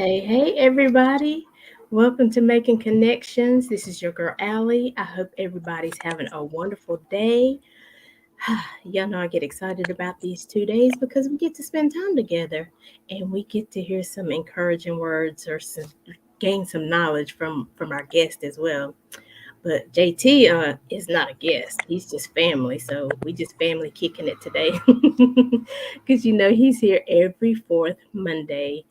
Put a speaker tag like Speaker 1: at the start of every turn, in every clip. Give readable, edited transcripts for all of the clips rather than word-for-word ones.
Speaker 1: Hey, everybody. Welcome to Making Connections. This is your girl, Aly. I hope everybody's having a wonderful day. Y'all know I get excited about these 2 days because we get to spend time together and we get to hear some encouraging words or gain some knowledge from our guest as well. But JT is not a guest. He's just family. So we just family kicking it today. Because he's here every fourth Monday.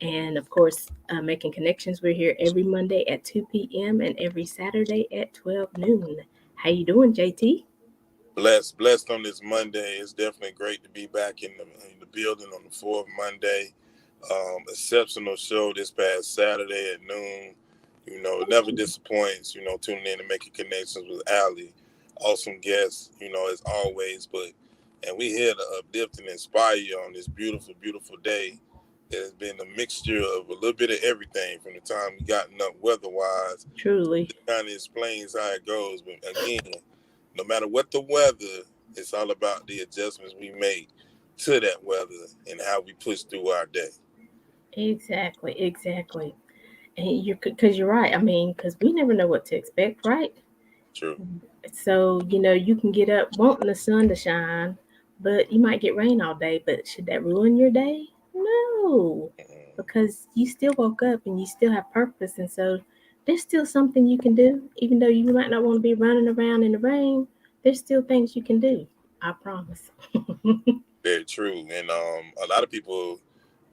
Speaker 1: And of course, Making Connections, we're here every Monday at 2 p.m. and every Saturday at 12 noon. How you doing, JT?
Speaker 2: Blessed on this Monday. It's definitely great to be back in the building on the fourth Monday. Exceptional show this past Saturday at noon. It never disappoints. Tuning in and making connections with Aly. Awesome guest. As always. And we here to uplift and inspire you on this beautiful, beautiful day. It has been a mixture of a little bit of everything from the time we gotten up weather-wise.
Speaker 1: Truly.
Speaker 2: It kind of explains how it goes. But again, no matter what the weather, it's all about the adjustments we make to that weather and how we push through our day.
Speaker 1: Exactly. And because you're right. I mean, because we never know what to expect, right?
Speaker 2: True.
Speaker 1: So, you can get up wanting the sun to shine, but you might get rain all day. But should that ruin your day? No,
Speaker 2: Mm-hmm.
Speaker 1: because you still woke up and you still have purpose. And so there's still something you can do. Even though you might not want to be running around in the rain, there's still things you can do. I promise.
Speaker 2: Very true. And a lot of people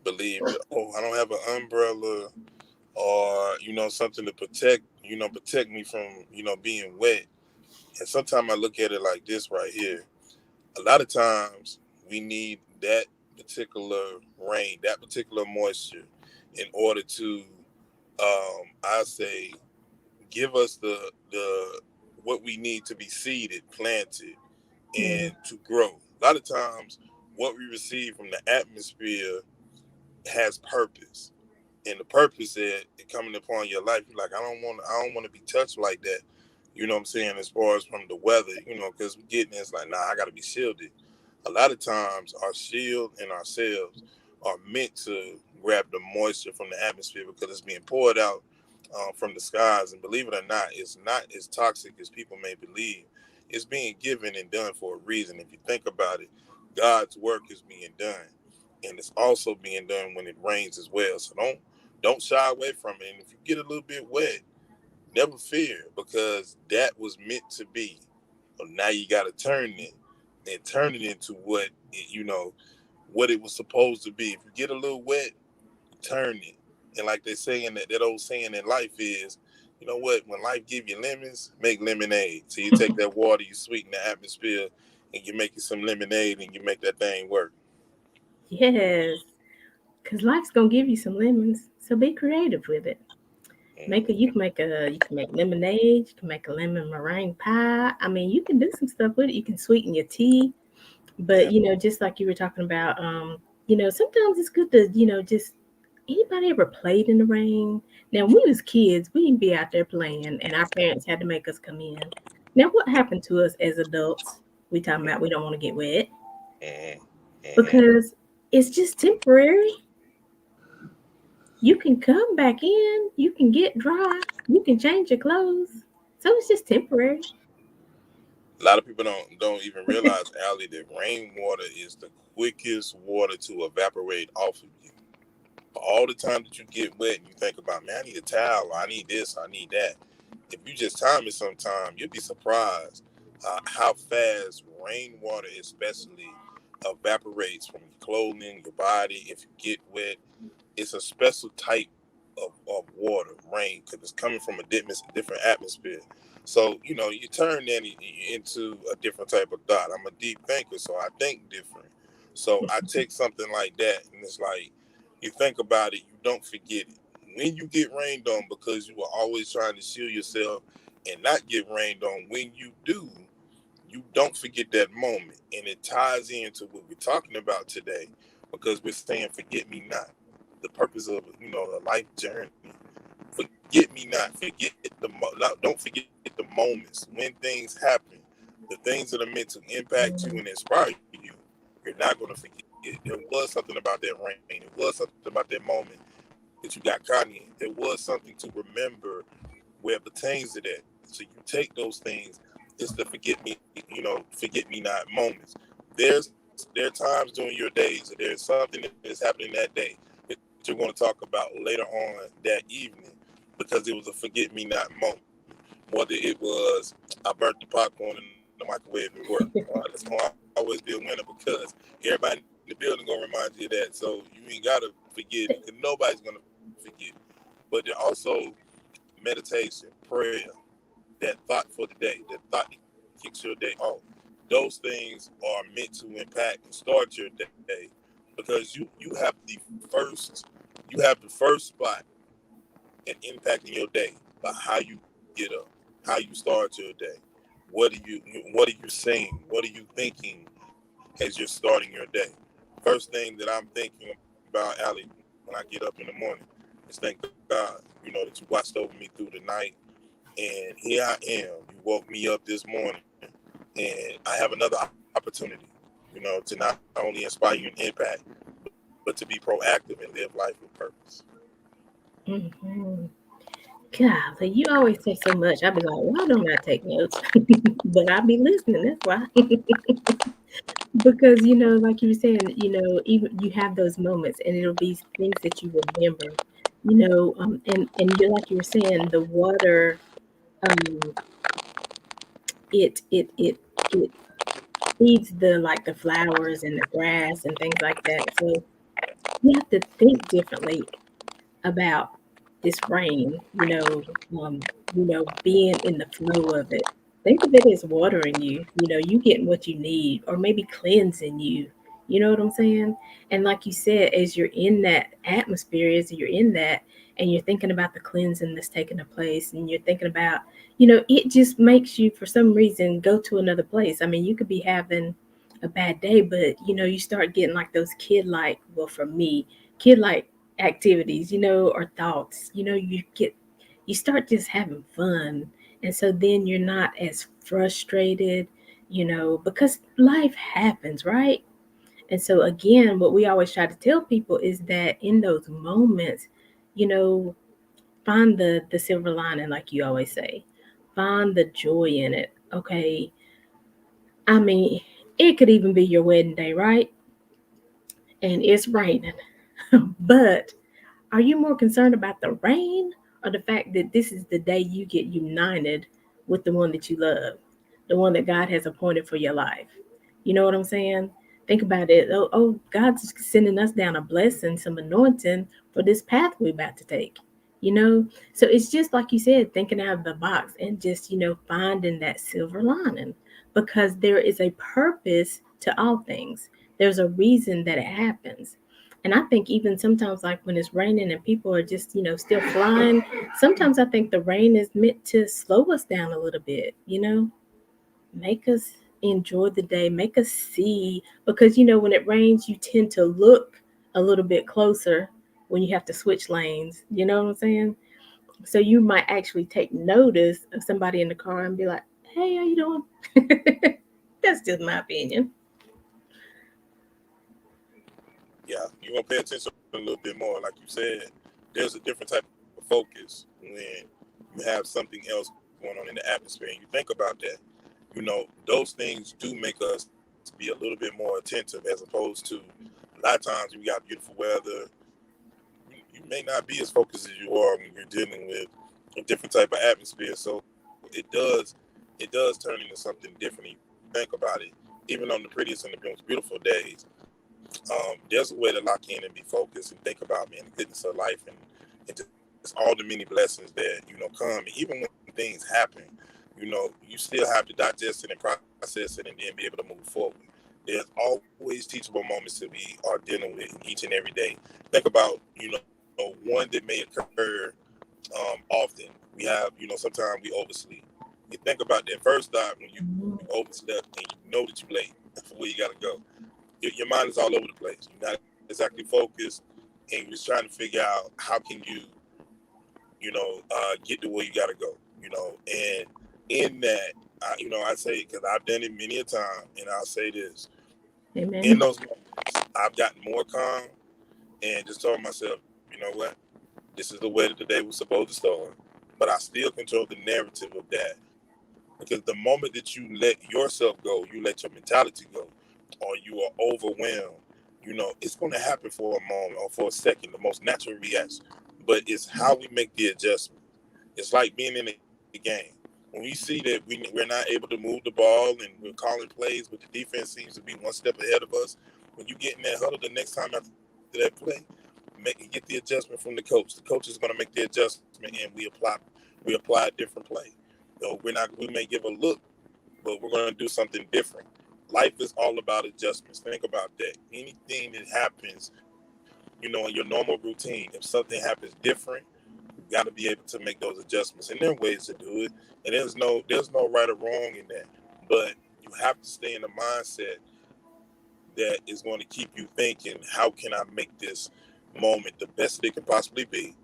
Speaker 2: believe that, oh, I don't have an umbrella or, something to protect me from, being wet. And sometimes I look at it like this right here. A lot of times we need that particular rain, that particular moisture in order to, I say, give us the what we need to be seeded, planted,
Speaker 1: Yeah.
Speaker 2: and to grow. A lot of times, what we receive from the atmosphere has purpose, and the purpose is it coming upon your life. You're like, I don't want to be touched like that. You know what I'm saying? As far as from the weather, because we're getting it's like, nah, I got to be shielded. A lot of times, our shield and ourselves are meant to grab the moisture from the atmosphere because it's being poured out from the skies. And believe it or not, it's not as toxic as people may believe. It's being given and done for a reason. If you think about it, God's work is being done, and it's also being done when it rains as well. So don't shy away from it. And if you get a little bit wet, never fear because that was meant to be. So now you got to turn it and turn it into what it was supposed to be. If you get a little wet, turn it. And like they say in that old saying in life is, you know what? When life give you lemons, make lemonade. So you take that water, you sweeten the atmosphere, and you make it some lemonade, and you make that thing work.
Speaker 1: Yes. Because life's going to give you some lemons. So be creative with it. You can make lemonade, you can make a lemon meringue pie. I mean, you can do some stuff with it. You can sweeten your tea. But
Speaker 2: Yeah.
Speaker 1: just like you were talking about, sometimes it's good to, just anybody ever played in the rain? Now when we was kids, we'd be out there playing and our parents had to make us come in. Now what happened to us as adults? We talking about we don't want to get wet
Speaker 2: Hmm. Hmm.
Speaker 1: because it's just temporary. You can come back in, you can get dry, you can change your clothes. So it's just temporary.
Speaker 2: A lot of people don't even realize, Allie, that rainwater is the quickest water to evaporate off of you. All the time that you get wet and you think about, man, I need a towel, I need this, I need that. If you just time it sometime, you'll be surprised how fast rainwater especially evaporates from your clothing, your body. If you get wet, it's a special type of water, rain, because it's coming from a different atmosphere. So, you turn that into a different type of thought. I'm a deep thinker, so I think different. So I take something like that, and it's like, you think about it, you don't forget it. When you get rained on, because you are always trying to shield yourself and not get rained on, when you do, you don't forget that moment. And it ties into what we're talking about today, because we're saying, forget me not. The purpose of, a life journey. Forget me not. Forget don't forget the moments when things happen, the things that are meant to impact you and inspire you. You're not going to forget. There was something about that rain. It was something about that moment that you got caught in. There was something to remember where it pertains to that. So you take those things. It's the forget me not moments. There are times during your days that there's something that is happening that day that you're going to talk about later on that evening because it was a forget me not moment. Whether it was I burnt the popcorn in the microwave at work, that's going to always be a winner because everybody in the building going to remind you of that. So you ain't got to forget it because nobody's going to forget. But there also meditation, prayer, that thought for the day, that thought that kicks your day off. Those things are meant to impact and start your day because you have the first spot in impacting your day by how you get up, how you start your day. What are you saying? What are you thinking as you're starting your day? First thing that I'm thinking about, Allie, when I get up in the morning, is thank God, that you watched over me through the night. And here I am. You woke me up this morning, and I have another opportunity, to not only inspire you and impact, but to be proactive and live life with purpose.
Speaker 1: Hmm. Golly, you always say so much. I'll be like, why don't I take notes? But I'll be listening. That's why. Because, like you were saying, even you have those moments and it'll be things that you remember, and you're like you were saying, the water, um, it feeds the flowers and the grass and things like that. So you have to think differently about this rain, being in the flow of it. Think of it as watering you, you getting what you need, or maybe cleansing you. You know what I'm saying? And like you said, as you're in that atmosphere, as you're in that, and you're thinking about the cleansing that's taking place, and you're thinking about, it just makes you, for some reason, go to another place. I mean, you could be having a bad day, but, you start getting like those kid like, well, for me, kid like activities, or thoughts, you start just having fun. And so then you're not as frustrated, because life happens, right? And so again, what we always try to tell people is that in those moments, you know, find the silver lining, like you always say. Find the joy in it. Okay. I mean, it could even be your wedding day, right? And it's raining. But are you more concerned about the rain or the fact that this is the day you get united with the one that you love, the one that God has appointed for your life? You know what I'm saying? Think about it. God's sending us down a blessing, some anointing for this path we're about to take. You know, so it's just like you said, thinking out of the box and just finding that silver lining, because there is a purpose to all things. There's a reason that it happens. And I think even sometimes, like when it's raining and people are just, still flying, sometimes I think the rain is meant to slow us down a little bit, make us enjoy the day, make us see. Because, when it rains, you tend to look a little bit closer when you have to switch lanes. You know what I'm saying? So you might actually take notice of somebody in the car and be like, hey, how you doing? That's just my opinion.
Speaker 2: Yeah, you're gonna pay attention a little bit more. Like you said, there's a different type of focus when you have something else going on in the atmosphere and you think about that. Those things do make us be a little bit more attentive as opposed to a lot of times when you got beautiful weather, you may not be as focused as you are when you're dealing with a different type of atmosphere. So it does turn into something different. You think about it, even on the prettiest and the most beautiful days. There's a way to lock in and be focused and think about, man, the goodness of life and just all the many blessings that come. And even when things happen, you still have to digest it and process it and then be able to move forward. There's always teachable moments that we are dealing with each and every day. Think about one that may occur often. Sometimes we oversleep. You think about that first thought when you overslept and you know that you're late for where you got to go. Your mind is all over the place. You're not exactly focused, and you're just trying to figure out how can get to where you got to go. And in that, I say because I've done it many a time, and I'll say this: in those
Speaker 1: Amen.
Speaker 2: moments, I've gotten more calm and just told myself, you know what? This is the way that the day was supposed to start. But I still control the narrative of that. Because the moment that you let yourself go, you let your mentality go, or you are overwhelmed, it's going to happen for a moment or for a second, the most natural reaction. But it's how we make the adjustment. It's like being in a game. When we see that we're not able to move the ball and we're calling plays, but the defense seems to be one step ahead of us, when you get in that huddle the next time after that play, get the adjustment from the coach. The coach is going to make the adjustment, and we apply a different play. We may give a look, but we're going to do something different. Life is all about adjustments. Think about that. Anything that happens, in your normal routine, if something happens different, you got to be able to make those adjustments. And there are ways to do it, and there's no right or wrong in that. But you have to stay in the mindset that is going to keep you thinking, how can I make this moment the best that it can possibly be?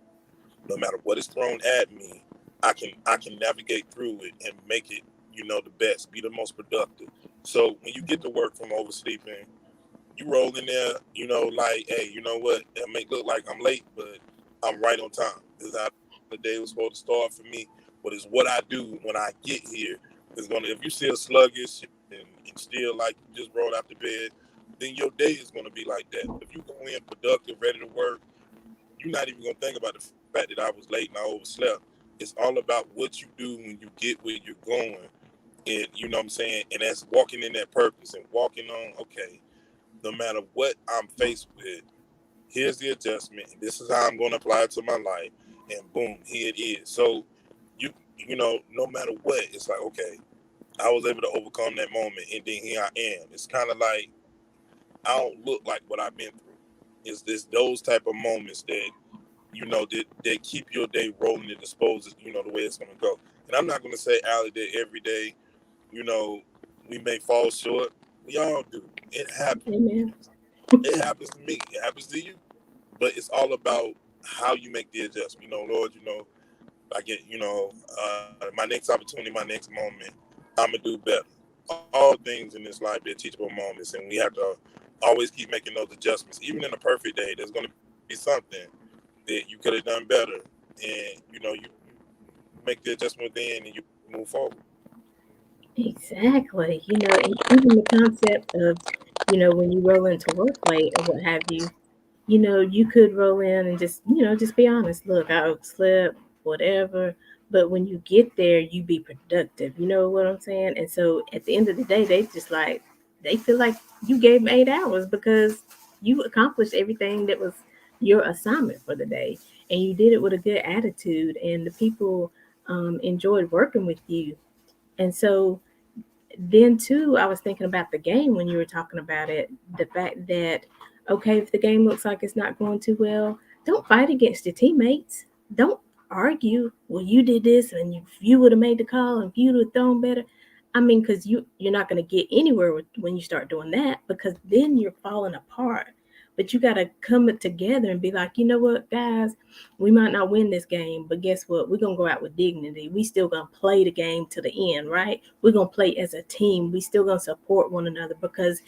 Speaker 2: No matter what is thrown at me, I can navigate through it and make it, the best, be the most productive. So when you get to work from oversleeping, you roll in there, like, hey, you know what? That may look like I'm late, but I'm right on time. This is how the day was supposed to start for me. But it's what I do when I get here. If you still sluggish and still like you just rolled out the bed, then your day is gonna be like that. If you go in productive, ready to work, you're not even gonna think about the fact that I was late and I overslept. It's all about what you do when you get where you're going. And you know what I'm saying? And that's walking in that purpose and walking on, okay, no matter what I'm faced with, here's the adjustment, and this is how I'm gonna apply it to my life. And boom, here it is. So no matter what, it's like, okay, I was able to overcome that moment and then here I am. It's kind of like I don't look like what I've been through. It's this those type of moments that that keep your day rolling and disposes, the way it's gonna go. And I'm not gonna say, Allie, that every day, you know, we may fall short. We all do. It happens.
Speaker 1: Amen.
Speaker 2: It happens to me. It happens to you. But it's all about how you make the adjustment. Lord, I get, my next opportunity, my next moment, I'm gonna do better. All things in this life, they're teachable moments, and we have to always keep making those adjustments. Even in a perfect day, there's gonna be something that you could have done better, and you make the adjustment then, and you move forward.
Speaker 1: Exactly. And even the concept of, when you roll into work late or what have you, you could roll in and just be honest. Look, I overslept, whatever. But when you get there, you be productive. You know what I'm saying? And so at the end of the day, they feel like you gave them 8 hours because you accomplished everything that was your assignment for the day, and you did it with a good attitude, and the people enjoyed working with you. And so then too, I was thinking about the game when you were talking about it. The fact that, okay, if the game looks like it's not going too well, don't fight against your teammates. Don't argue. Well, you did this, and if you would have made the call, and if you would have thrown better. I mean, because you're not going to get anywhere when you start doing that, because then you're falling apart. But you got to come together and be like, you know what, guys, we might not win this game, but guess what? We're gonna go out with dignity. We still gonna play the game to the end, right? We're gonna play as a team. We still gonna support one another, because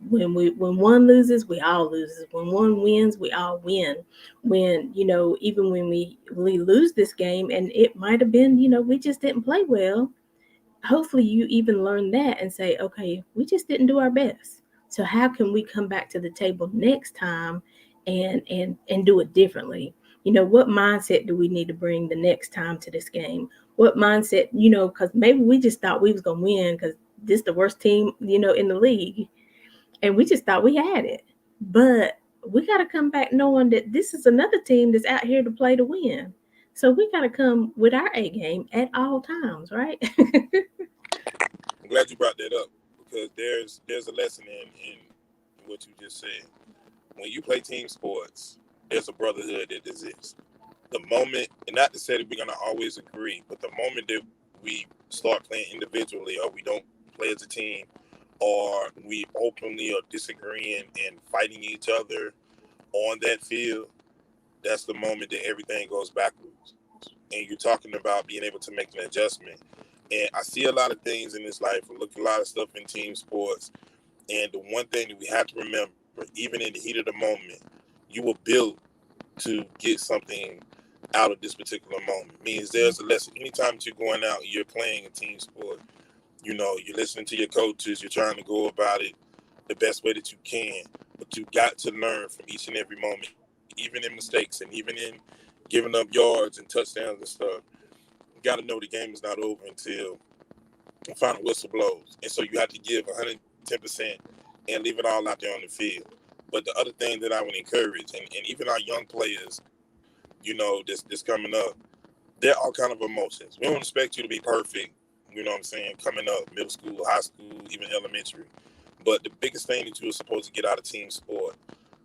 Speaker 1: when one loses, we all loses. When one wins, we all win. When even when we lose this game, and it might have been, we just didn't play well. Hopefully you even learn that and say, okay, we just didn't do our best. So how can we come back to the table next time and do it differently? What mindset do we need to bring the next time to this game? What mindset, because maybe we just thought we was gonna win because this the worst team, in the league, and we just thought we had it. But we got to come back knowing that this is another team that's out here to play to win. So we got to come with our A game at all times, right?
Speaker 2: I'm glad you brought that up because there's a lesson in what you just said. When you play team sports, there's a brotherhood that exists. The moment, and not to say that we're gonna always agree, but the moment that we start playing individually, or we don't play as a team, or we openly are disagreeing and fighting each other on that field, that's the moment that everything goes backwards. And you're talking about being able to make an adjustment. And I see a lot of things in this life. I look at a lot of stuff in team sports. And the one thing that we have to remember, even in the heat of the moment, you were built to get something out of this particular moment. Means there's a lesson. Anytime that you're going out, you're playing a team sport. You're listening to your coaches. You're trying to go about it the best way that you can. But you got to learn from each and every moment, even in mistakes and even in giving up yards and touchdowns and stuff. You got to know the game is not over until the final whistle blows. And so you have to give 110% and leave it all out there on the field. But the other thing that I would encourage, and even our young players, this coming up, they're all kind of emotions. We don't expect you to be perfect, you know what I'm saying, coming up, middle school, high school, even elementary. But the biggest thing that you are supposed to get out of team sport,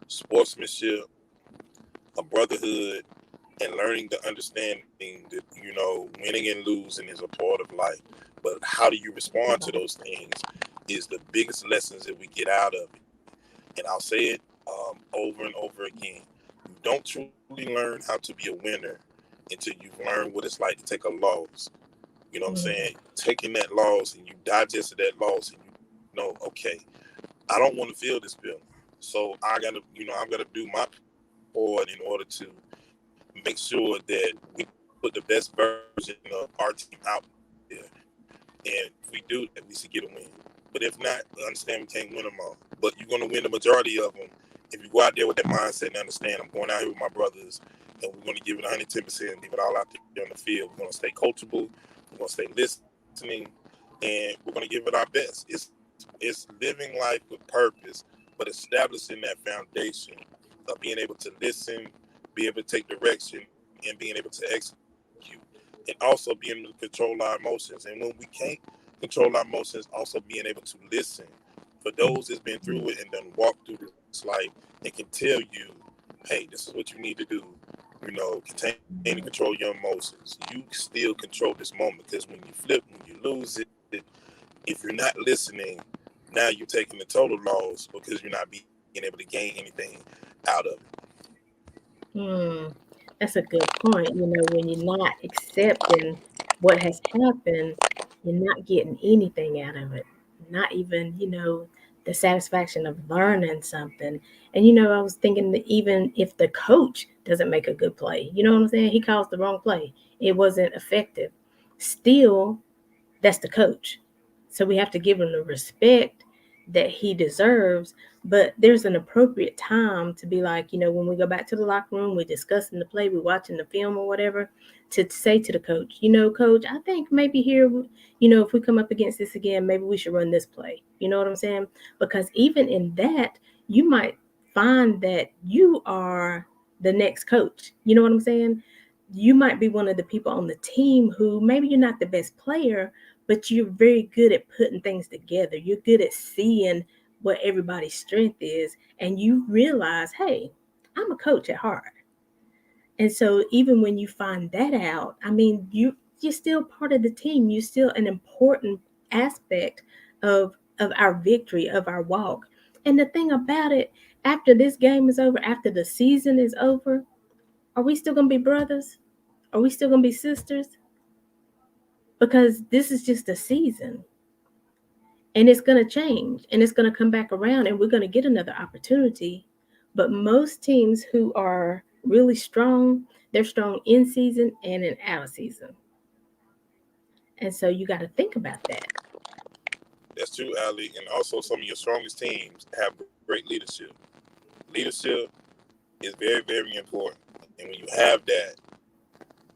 Speaker 2: sportsmanship, a brotherhood, and learning the understanding that, winning and losing is a part of life. But how do you respond to those things is the biggest lessons that we get out of it. And I'll say it over and over again. You don't truly learn how to be a winner until you've learned what it's like to take a loss. You know what I'm saying? Taking that loss and you digested that loss and you know, okay, I don't want to feel this feeling. So I'm gonna do my part in order to make sure that we put the best version of our team out there. And if we do that, we should get a win. But if not, understand we can't win them all. But you're gonna win the majority of them if you go out there with that mindset and understand I'm going out here with my brothers and we're gonna give it 110% and leave it all out there on the field. We're gonna stay coachable, we're gonna stay listening, and we're gonna give it our best. It's living life with purpose, but establishing that foundation of being able to listen, be able to take direction, and being able to execute. And also being able to control our emotions. And when we can't control our emotions, also being able to listen. For those that's been through it and done walk through this life and can tell you, hey, this is what you need to do. Contain and control your emotions. You still control this moment because when you flip, when you lose it, if you're not listening, now you're taking the total loss because you're not being able to gain anything out of it.
Speaker 1: Hmm, that's a good point. When you're not accepting what has happened, you're not getting anything out of it. Not even, the satisfaction of learning something. And, I was thinking that even if the coach doesn't make a good play, you know what I'm saying? He calls the wrong play. It wasn't effective. Still, that's the coach. So we have to give him the respect that he deserves. But there's an appropriate time to be like, when we go back to the locker room, we're discussing the play, we're watching the film or whatever, to say to the coach, coach, I think maybe here, if we come up against this again, maybe we should run this play. You know what I'm saying? Because even in that, you might find that you are the next coach. You know what I'm saying? You might be one of the people on the team who maybe you're not the best player, but you're very good at putting things together. You're good at seeing what everybody's strength is, and you realize, hey, I'm a coach at heart. And so even when you find that out, I mean, you're still part of the team. You're still an important aspect of of our victory, of our walk. And the thing about it, after this game is over, after the season is over, are we still gonna be brothers? Are we still gonna be sisters? Because this is just a season, and it's going to change, and it's going to come back around, and we're going to get another opportunity. But most teams who are really strong, they're strong in season and in out of season. And so you got to think about that.
Speaker 2: That's true, Ali. And also, some of your strongest teams have great leadership. Leadership is very, very important. And when you have that,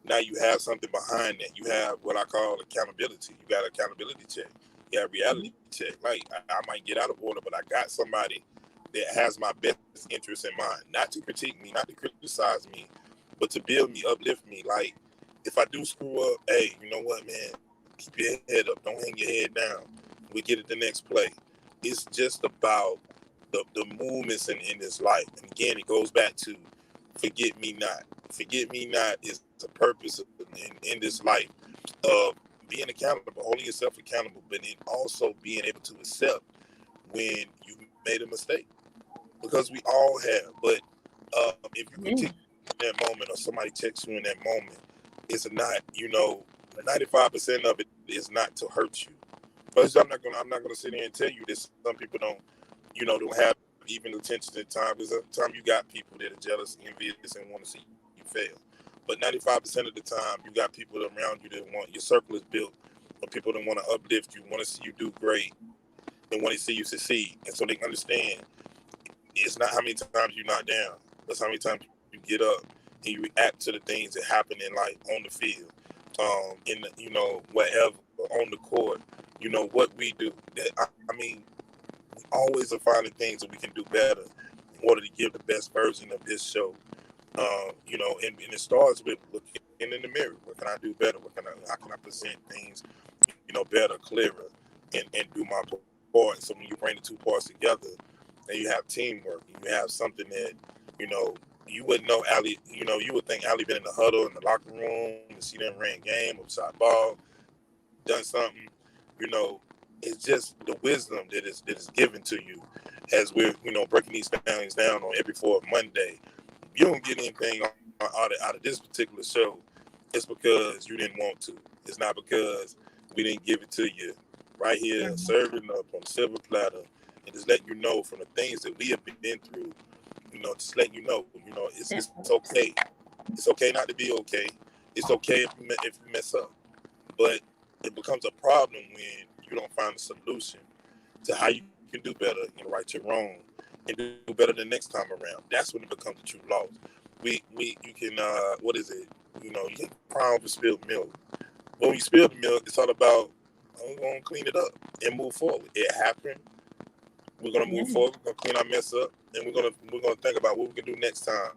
Speaker 2: now you have something behind that. You have what I call accountability. You got accountability check. You have reality check. Like I might get out of order, but I got somebody that has my best interest in mind. Not to critique me, not to criticize me, but to build me, uplift me. Like if I do screw up, hey, you know what, man? Keep your head up. Don't hang your head down. We get it the next play. It's just about the movements in this life. And again, it goes back to forget me not. Forget me not is a purpose in this life of being accountable, holding yourself accountable, but then also being able to accept when you made a mistake. Because we all have. But if you critique
Speaker 1: Yeah.
Speaker 2: in that moment or somebody checks you in that moment, it's not, 95% of it is not to hurt you. But I'm not gonna sit here and tell you that some people don't have even attention at times. There's a time you got people that are jealous, envious, and want to see you fail. But 95% of the time, you got people around you that want your circle is built of people that want to uplift you, want to see you do great, and want to see you succeed. And so they understand it's not how many times you're not down, it's how many times you get up and you react to the things that happen in life on the field, in the, wherever on the court. What we do. I mean, we always are finding things that we can do better in order to give the best version of this show. And it starts with looking in the mirror. What can I do better? How can I present things, better, clearer, and do my part. So when you bring the two parts together, and you have teamwork, and you have something that, you know, you wouldn't know Aly, you would think Aly been in the huddle in the locker room, and see them ran game, upside ball, done something, you know, it's just the wisdom that is given to you as we're, breaking these things down on every fourth Monday. You don't get anything out of this particular show, it's because you didn't want to. It's not because we didn't give it to you right here, serving up on a silver platter, and just letting you know from the things that we have been through. Just letting you know, it's okay. It's okay not to be okay. It's okay if you mess up, but it becomes a problem when you don't find a solution to how you can do better and right your wrong and do better the next time around. That's when it becomes a true loss. You can what is it? You can cry over spilled milk. When we spill the milk, it's all about I'm gonna clean it up and move forward. It happened. We're gonna move forward. We're gonna clean our mess up, and we're gonna think about what we can do next time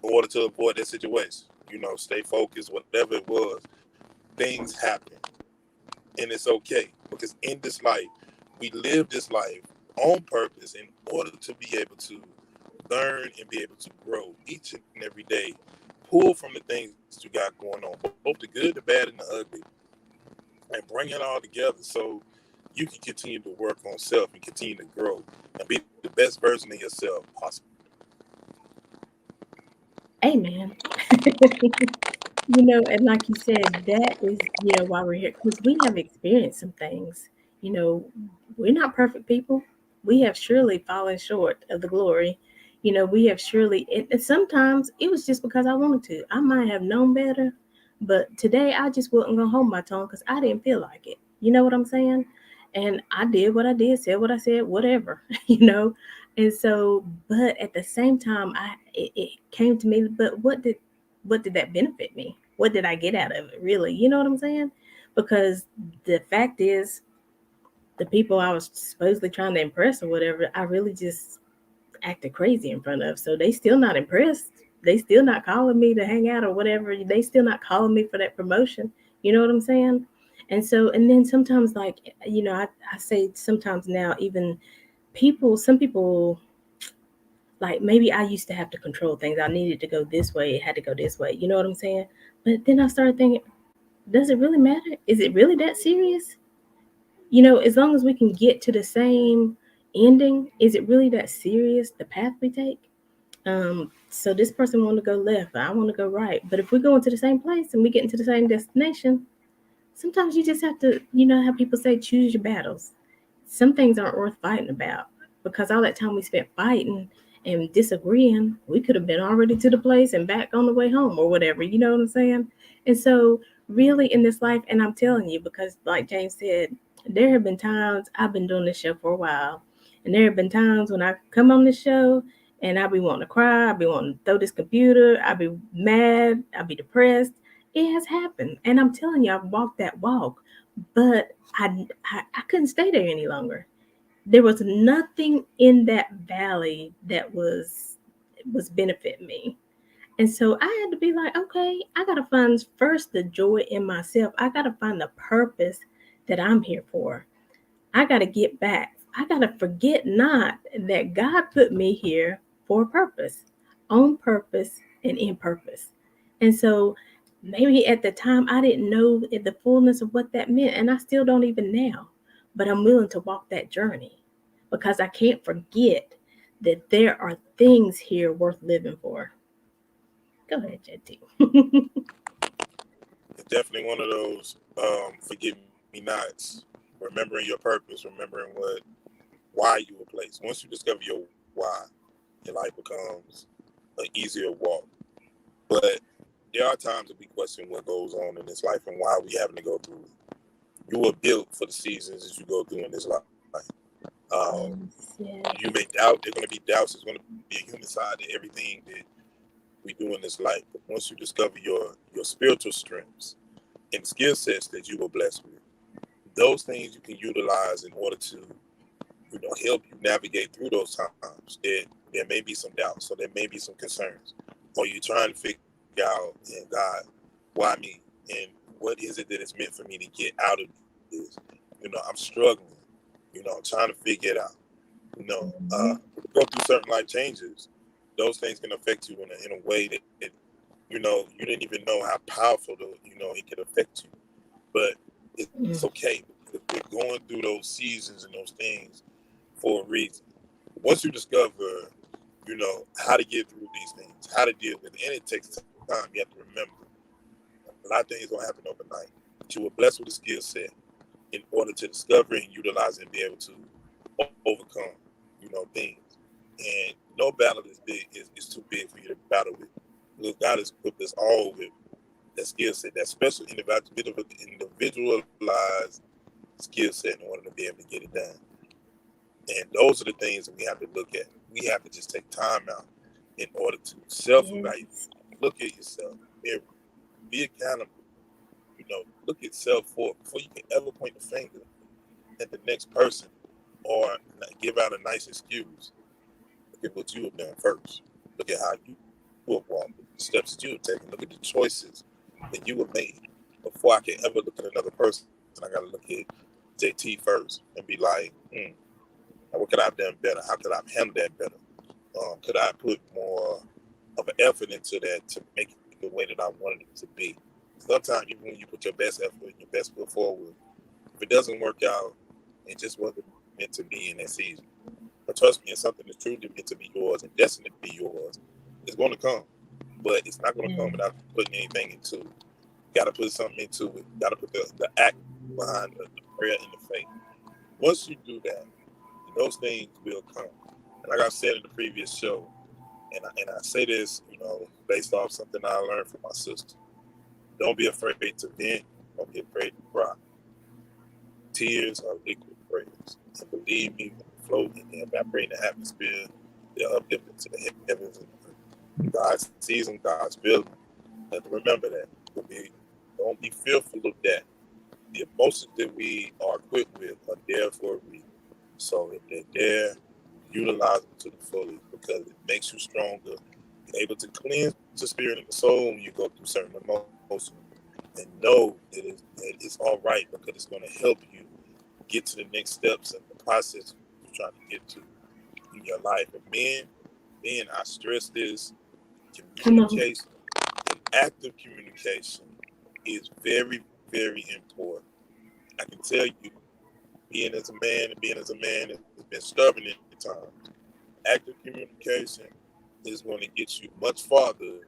Speaker 2: in order to avoid that situation. Stay focused. Whatever it was, things happen, and it's okay because in this life, we live this life on purpose in order to be able to learn and be able to grow each and every day. Pull from the things that you got going on, both the good, the bad, and the ugly, and bring it all together so you can continue to work on self and continue to grow and be the best version of yourself possible.
Speaker 1: Amen. And like you said, that is, why we're here, because we have experienced some things. You know, we're not perfect people. We have surely fallen short of the glory. We have surely, and sometimes it was just because I wanted to. I might have known better, but today I just wasn't going to hold my tongue because I didn't feel like it. You know what I'm saying? And I did what I did, said what I said, whatever, And so, but at the same time, it came to me, but what did that benefit me? What did I get out of it, really? You know what I'm saying? Because the fact is, the people I was supposedly trying to impress or whatever, I really just acted crazy in front of. So they still not impressed. They still not calling me to hang out or whatever. They still not calling me for that promotion. You know what I'm saying? And so, and then sometimes, like, I say sometimes now, even some people, like maybe I used to have to control things. I needed to go this way, it had to go this way. You know what I'm saying? But then I started thinking, does it really matter? Is it really that serious? As long as we can get to the same ending, is it really that serious, the path we take? So this person want to go left, I want to go right. But if we go into the same place and we get into the same destination, sometimes you just have to, how people say, choose your battles. Some things aren't worth fighting about because all that time we spent fighting and disagreeing, we could have been already to the place and back on the way home or whatever. You know what I'm saying? And so, really, in this life, and I'm telling you, because like James said, there have been times I've been doing this show for a while, and there have been times when I come on this show and I be wanting to cry, I be wanting to throw this computer, I be mad, I be depressed. It has happened, and I'm telling you, I've walked that walk, but I couldn't stay there any longer. There was nothing in that valley that was benefiting me. And so I had to be like, okay, I gotta find first the joy in myself. I gotta find the purpose that I'm here for. I gotta get back. I gotta forget not that God put me here for a purpose, on purpose and in purpose. And so maybe at the time I didn't know the fullness of what that meant, and I still don't even now. But I'm willing to walk that journey because I can't forget that there are things here worth living for. Go ahead, JT.
Speaker 2: It's definitely one of those forget me nots. Remembering your purpose, remembering why you were placed. Once you discover your why, your life becomes an easier walk. But there are times that we question what goes on in this life and why we having to go through it. You are built for the seasons that you go through in this life. Um,
Speaker 1: Yes,
Speaker 2: you may
Speaker 1: yes.
Speaker 2: doubt. There's going to be doubts. There's going to be a human side to everything that we do in this life. But once you discover your spiritual strengths and skill sets that you were blessed with, those things you can utilize in order to help you navigate through those times. There may be some doubts, so there may be some concerns, or you're trying to figure out, and God, why me, and what is it that is meant for me to get out of this? I'm struggling. I'm trying to figure it out.
Speaker 1: Mm-hmm.
Speaker 2: Go through certain life changes. Those things can affect you in a way that you didn't even know how powerful it could affect you. But it's
Speaker 1: Mm.
Speaker 2: okay because we're going through those seasons and those things for a reason. Once you discover, how to get through these things, how to deal with it, and it takes time. You have to remember a lot of things don't happen overnight. But you were blessed with a skill set in order to discover and utilize and be able to overcome, things. And no battle is big is too big for you to battle with. Because God has equipped us all with that skill set, that special individualized skill set in order to be able to get it done. And those are the things that we have to look at. We have to just take time out in order to self-evaluate.
Speaker 1: Yes.
Speaker 2: Look at yourself, mirror, be accountable. Look at self for before you can ever point the finger at the next person or give out a nice excuse. Look at what you have done first. Look at how you have walked, the steps that you have taken. Look at the choices that you have made. Before I can ever look at another person, I got to look at JT first and be like, now what could I have done better? How could I have handled that better? Could I put more of an effort into that to make it the way that I wanted it to be? Sometimes even when you put your best effort and your best foot forward, if it doesn't work out, it just wasn't meant to be in that season. But trust me, if something is truly meant to be yours and destined to be yours, it's going to come. But it's not going to come without
Speaker 1: Yes.
Speaker 2: putting anything into it. You got to put something into it. You got to put the act behind the prayer and the faith. Once you do that, those things will come. And like I said in the previous show, and I say this, based off something I learned from my sister. Don't be afraid to vent. Don't be afraid to cry. Tears are liquid prayers. And believe me, when they float and they evaporate in the atmosphere, they're uplifted to the heavens and earth. God sees them, God's feeling them. Have to remember that. Don't be fearful of that. The emotions that we are equipped with are there for a reason. So if they're there, utilize them to the fullest because it makes you stronger. You're able to cleanse the spirit and the soul when you go through certain emotions. And know that it's all right because it's going to help you get to the next steps and the process you're trying to get to in your life. And men, I stress this:
Speaker 1: Come on.
Speaker 2: communication and active communication is very, very important. I can tell you, being as a man has been stubborn at times. Active communication is going to get you much farther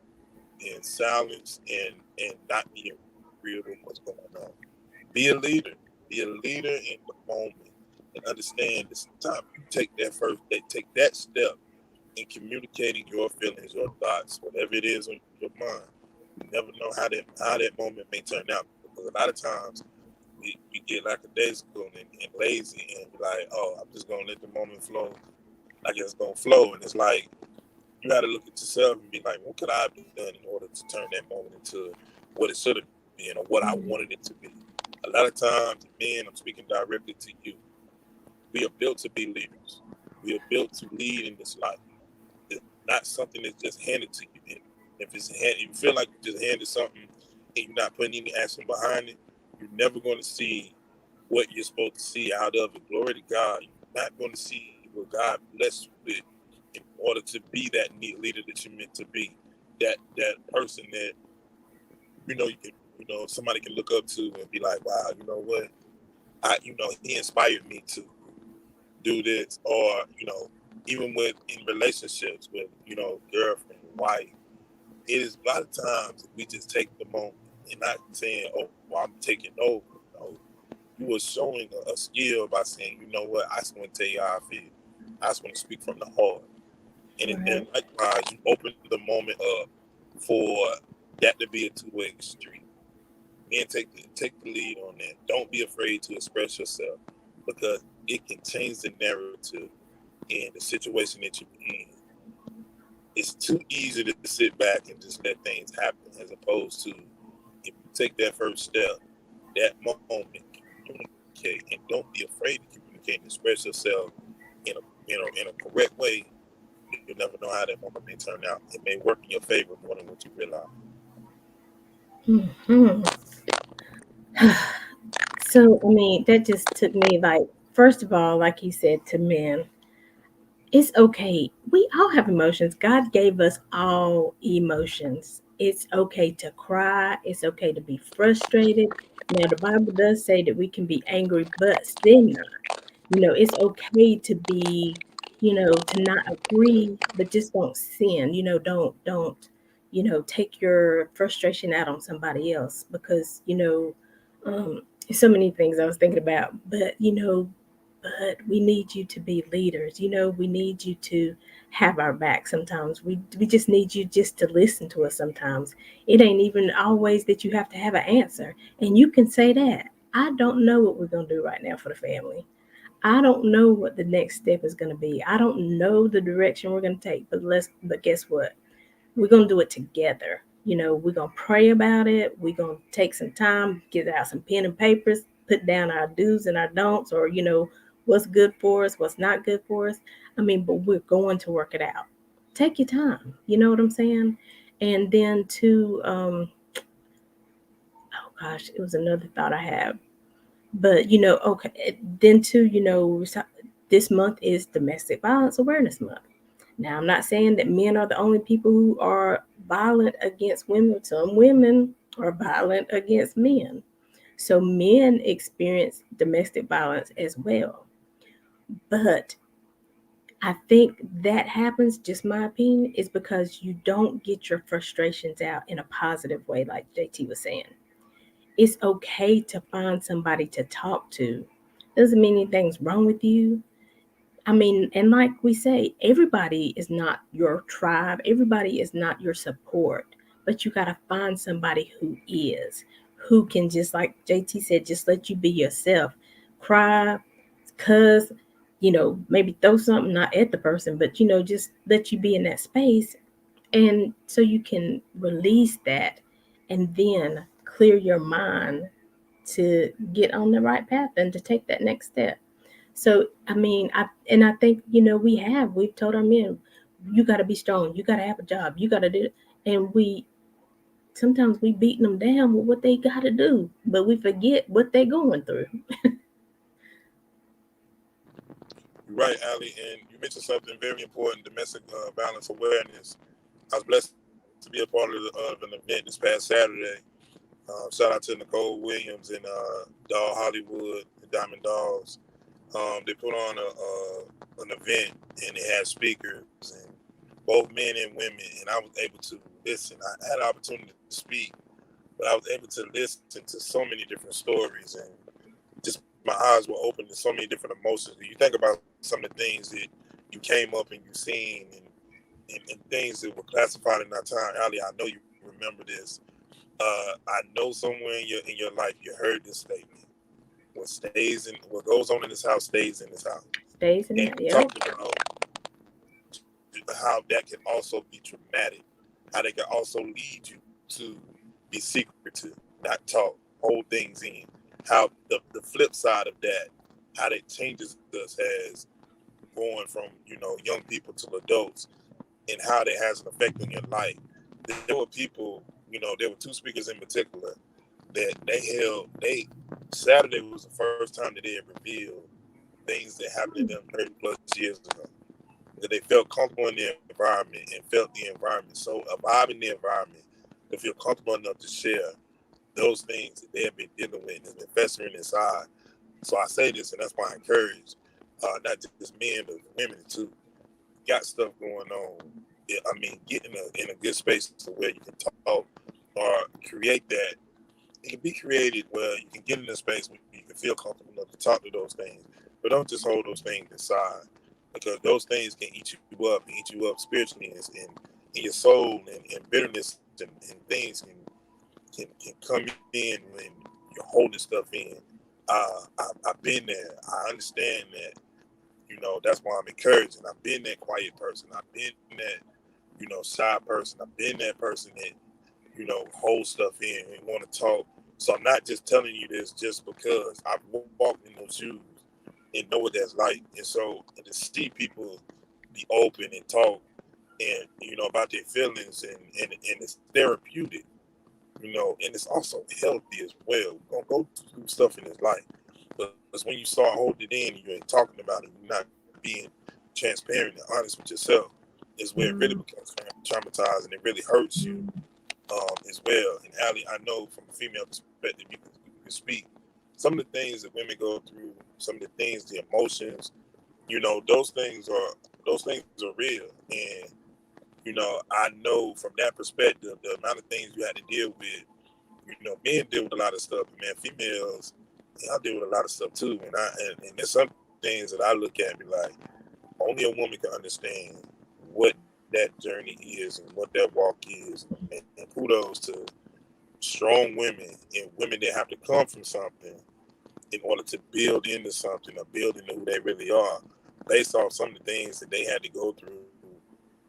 Speaker 2: than silence and not being real with what's going on. Be a leader. Be a leader in the moment and understand this time you take that first they take that step in communicating your feelings, your thoughts, whatever it is on your mind. You never know how that moment may turn out. Because a lot of times we get lackadaisical and lazy and be like, oh, I'm just gonna let the moment flow like it's gonna flow. And it's like you gotta look at yourself and be like, what could I have done in order to turn that moment into what it should have been or what I wanted
Speaker 1: Mm.
Speaker 2: it to be? A lot of times, men, I'm speaking directly to you. We are built to be leaders. We are built to lead in this life. It's not something that's just handed to you. And if you feel like you just handed something and you're not putting any action behind it, you're never going to see what you're supposed to see out of it. Glory to God. You're not going to see what God blessed you with in order to be that neat leader that you're meant to be. That person that you can somebody can look up to and be like, wow, you know what? He inspired me to do this, or even with in relationships with girlfriend, wife. It is a lot of times we just take the moment and not saying, oh, well, I'm taking over. No, you are showing a skill by saying, you know what, I just want to tell you how I feel. I just want to speak from the heart. And
Speaker 1: Right.
Speaker 2: likewise, you open the moment up for that to be a two-way street. Men take the lead on that. Don't be afraid to express yourself because it can change the narrative in the situation that you're in. It's too easy to sit back and just let things happen, as opposed to if you take that first step, that moment, communicate, and don't be afraid to communicate and express yourself in a correct way. You'll never know how that moment may turn out. It may work in your favor more than what you realize.
Speaker 1: Hmm. So, I mean, that just took me like, first of all, like you said, to men, it's okay. We all have emotions. God gave us all emotions. It's okay to cry. It's okay to be frustrated. Now, the Bible does say that we can be angry, but sin not. It's okay to be, to not agree, but just don't sin. Take your frustration out on somebody else because, there's so many things I was thinking about, but we need you to be leaders. We need you to have our back sometimes. We just need you just to listen to us sometimes. It ain't even always that you have to have an answer. And you can say that. I don't know what we're going to do right now for the family. I don't know what the next step is going to be. I don't know the direction we're going to take, but guess what? We're going to do it together. We're going to pray about it. We're going to take some time, get out some pen and papers, put down our do's and our don'ts, or, what's good for us, what's not good for us. I mean, but we're going to work it out. Take your time. You know what I'm saying? And then oh gosh, it was another thought I have. But, okay, then too, this month is Domestic Violence Awareness Month. Now, I'm not saying that men are the only people who are violent against women. Some women are violent against men. So men experience domestic violence as well. But I think that happens, just my opinion, is because you don't get your frustrations out in a positive way, like JT was saying. It's okay to find somebody to talk to. Doesn't mean anything's wrong with you. I mean, and like we say, everybody is not your tribe, everybody is not your support, but you got to find somebody who is, who can, just like JT said, just let you be yourself. Cry, cuss, maybe throw something not at the person, but, just let you be in that space. And so you can release that and then clear your mind to get on the right path and to take that next step. So I mean, I think we've told our men, you got to be strong, you got to have a job, you got to do it, and we sometimes we beating them down with what they got to do, but we forget what they're going through.
Speaker 2: You're right, Ali, and you mentioned something very important: domestic violence awareness. I was blessed to be a part of an event this past Saturday. Shout out to Nicole Williams and Doll Hollywood, the Diamond Dolls. They put on an event and they had speakers, and both men and women, and I was able to listen. I had an opportunity to speak, but I was able to listen to so many different stories, and just my eyes were open to so many different emotions. When you think about some of the things that you came up and you seen, and things that were classified in that time. Ali, I know you remember this. I know somewhere in your life you heard this statement: what goes on in this house stays in this house."
Speaker 1: Stays
Speaker 2: And
Speaker 1: in
Speaker 2: you
Speaker 1: that,
Speaker 2: talked
Speaker 1: yep.
Speaker 2: about how that can also be traumatic, how they can also lead you to be secretive, not talk, hold things in. How the flip side of that, how that changes us as going from young people to adults, and how that has an effect on your life. There were people, there were two speakers in particular that they Saturday was the first time that they had revealed things that happened to them 30+ years ago. That they felt comfortable in the environment and felt the environment so alive in the environment to feel comfortable enough to share those things that they have been dealing with and has been festering inside. So I say this, and that's why I encourage not just men but women too. Got stuff going on. Yeah, I mean, get in a good space to where you can talk or create that. It can be created where you can get in a space where you can feel comfortable enough to talk to those things, but don't just hold those things inside because those things can eat you up and eat you up spiritually and in your soul, and bitterness and things can come in when you're holding stuff in. I've been there. I understand that. That's why I'm encouraging. I've been that quiet person. I've been that, shy person. I've been that person that, hold stuff in and want to talk. So I'm not just telling you this just because I've walked in those shoes and know what that's like. And so and to see people be open and talk and about their feelings and it's therapeutic, and it's also healthy as well. We're gonna go through stuff in his life. But when you start holding it in and you ain't talking about it, you're not being transparent and honest with yourself, is where it really
Speaker 1: Mm-hmm.
Speaker 2: becomes traumatized and it really hurts you as well. And Aly, I know from a female perspective, you can speak some of the things that women go through, some of the things, the emotions, those things are real. And I know from that perspective, the amount of things you had to deal with. Men deal with a lot of stuff, but man, females, y'all deal with a lot of stuff too. And there's some things that I look at and be like, only a woman can understand what that journey is and what that walk is. And kudos to strong women and women that have to come from something in order to build into something or build into who they really are, based off some of the things that they had to go through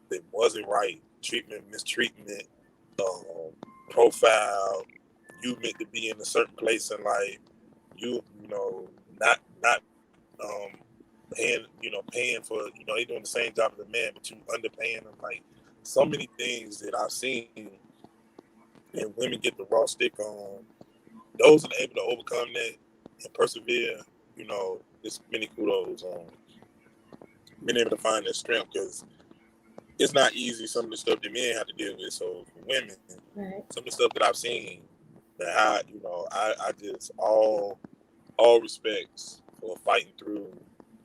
Speaker 2: that wasn't right, treatment, mistreatment, um, profile. You meant to be in a certain place in life. Not paying for they doing the same job as a man, but you underpaying them. Like so many things that I've seen, and women get the raw stick on. Those that are able to overcome that and persevere, it's many kudos on being able to find that strength because it's not easy. Some of the stuff that men have to deal with. So for women,
Speaker 1: Right.
Speaker 2: some of the stuff that I've seen, that I just all respects for fighting through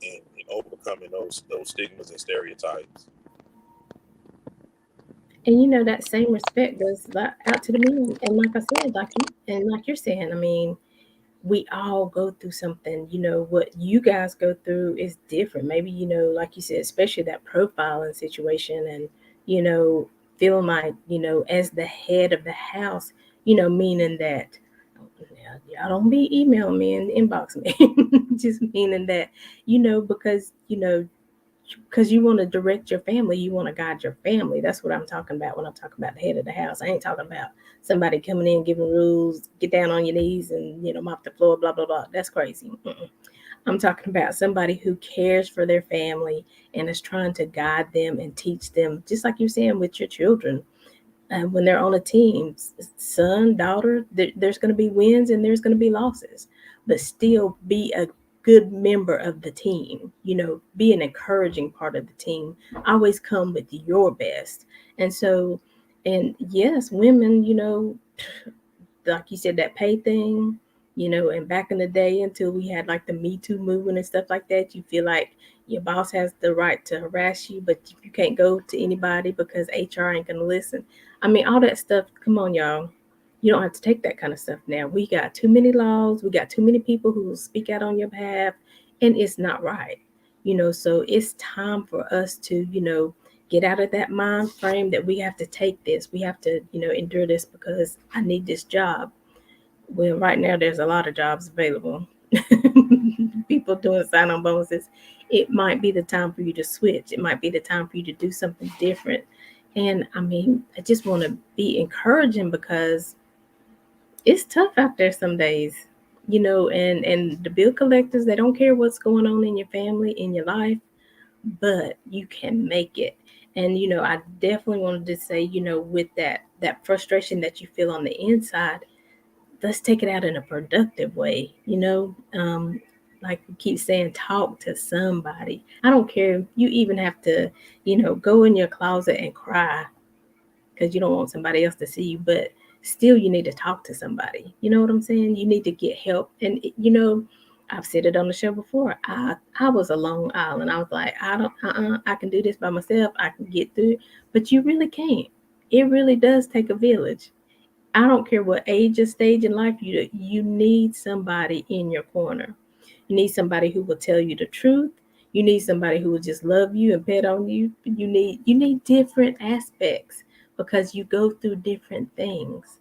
Speaker 2: and overcoming those stigmas and stereotypes.
Speaker 1: And that same respect goes out to the men. And like I said, like you're saying, I mean, we all go through something. What you guys go through is different. Maybe, like you said, especially that profiling situation and, you know, feeling like, as the head of the house, meaning that y'all don't be emailing me and inbox me. Just meaning that, because, because you want to direct your family, you want to guide your family. That's what I'm talking about when I'm talking about the head of the house. I ain't talking about somebody coming in giving rules, get down on your knees and mop the floor, blah blah blah. That's crazy. Mm-mm. I'm talking about somebody who cares for their family and is trying to guide them and teach them, just like you're saying with your children. When they're on a team, son, daughter, there's going to be wins and there's going to be losses, but still be a good member of the team. Be an encouraging part of the team. Always come with your best. And so, and yes, women, like you said, that pay thing, and back in the day until we had like the Me Too movement and stuff like that, you feel like your boss has the right to harass you, but you can't go to anybody because HR ain't gonna listen. I mean, all that stuff, come on, y'all. You don't have to take that kind of stuff now. We got too many laws, we got too many people who will speak out on your behalf, and it's not right. So it's time for us to, get out of that mind frame that we have to take this, we have to, endure this because I need this job. Well, right now there's a lot of jobs available. People doing sign on bonuses. It might be the time for you to switch. It might be the time for you to do something different. And I mean, I just want to be encouraging because it's tough out there some days. And the bill collectors, they don't care what's going on in your family, in your life, but you can make it. And I definitely wanted to say, with that frustration that you feel on the inside, let's take it out in a productive way. Like we keep saying, talk to somebody. I don't care if you even have to, go in your closet and cry because you don't want somebody else to see you, but still you need to talk to somebody. You know what I'm saying? You need to get help. And I've said it on the show before. I was a lone island. I was like, I don't I can do this by myself. I can get through it. But you really can't. It really does take a village. I don't care what age or stage in life you need somebody in your corner. You need somebody who will tell you the truth. You need somebody who will just love you and pet on you. You need different aspects. because you go through different things,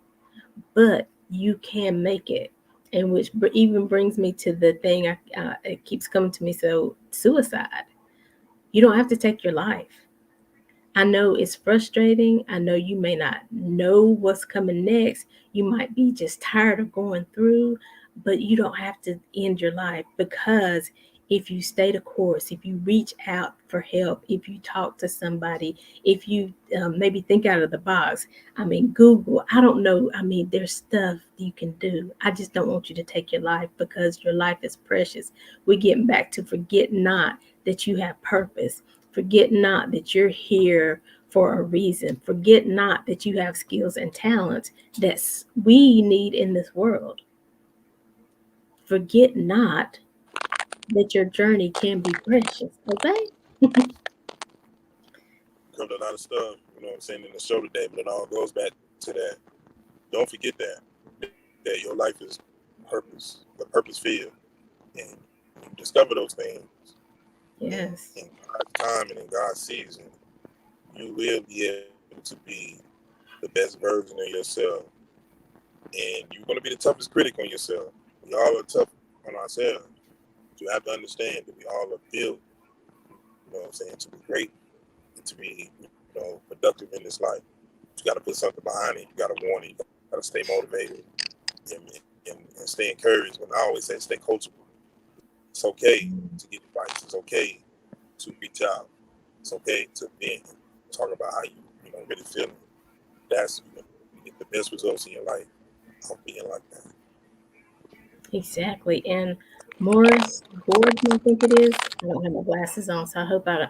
Speaker 1: but you can make it. And which even brings me to the thing it keeps coming to me. So suicide, you don't have to take your life. I know it's frustrating. I know you may not know what's coming next. You might be just tired of going through, but you don't have to end your life, because if you stay the course, if you reach out for help, if you talk to somebody, if you maybe think out of the box, I mean, Google, I don't know. I mean, there's stuff you can do. I just don't want you to take your life, because your life is precious. We're getting back to forget not that you have purpose. Forget not that you're here for a reason. Forget not that you have skills and talents that we need in this world. Forget not that your journey can be precious. Okay?
Speaker 2: Covered a lot of stuff, saying, in the show today, but it all goes back to that. Don't forget that your life is purpose, the purpose field, and you discover those things. And
Speaker 1: Yes.
Speaker 2: in God's time and in God's season, you will be able to be the best version of yourself. And you're going to be the toughest critic on yourself. We all are tough on ourselves. You have to understand that we all are built, to be great and to be, productive in this life. You got to put something behind it. You got to warn it. You got to stay motivated and stay encouraged. But I always say stay coachable. It's okay to get advice. It's okay to reach out. It's okay to vent, talk about how really feeling. That's you get the best results in your life of being like that.
Speaker 1: Exactly. And Morris Gordon, I think it is. I don't have my glasses on, so I hope I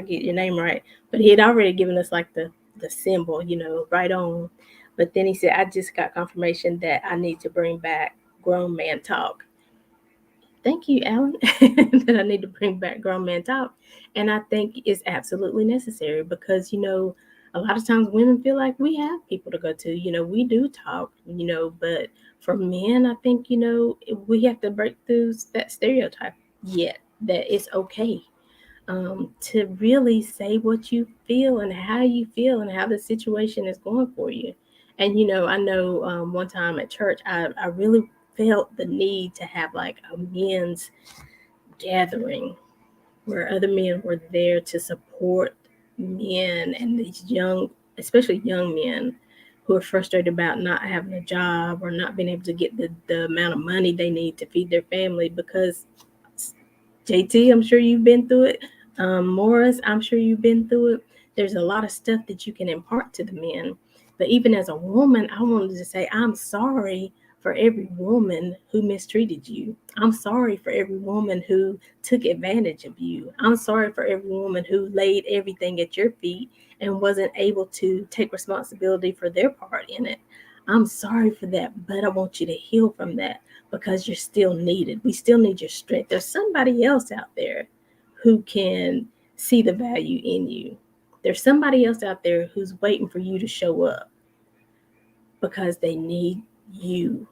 Speaker 1: get your name right. But he had already given us like the symbol, right on. But then he said, I just got confirmation that I need to bring back grown man talk. Thank you, Alan, that I need to bring back grown man talk. And I think it's absolutely necessary, because, a lot of times women feel like we have people to go to. We do talk, but for men, I think, we have to break through that stereotype yet that it's okay to really say what you feel and how you feel and how the situation is going for you. And I know one time at church, I really felt the need to have like a men's gathering where other men were there to support men and these young, especially young men who are frustrated about not having a job or not being able to get the amount of money they need to feed their family. Because JT, I'm sure you've been through it. Morris, I'm sure you've been through it. There's a lot of stuff that you can impart to the men. But even as a woman, I wanted to say, I'm sorry for every woman who mistreated you. I'm sorry for every woman who took advantage of you. I'm sorry for every woman who laid everything at your feet and wasn't able to take responsibility for their part in it. I'm sorry for that, but I want you to heal from that, because you're still needed. We still need your strength. There's somebody else out there who can see the value in you. There's somebody else out there who's waiting for you to show up, because they need you.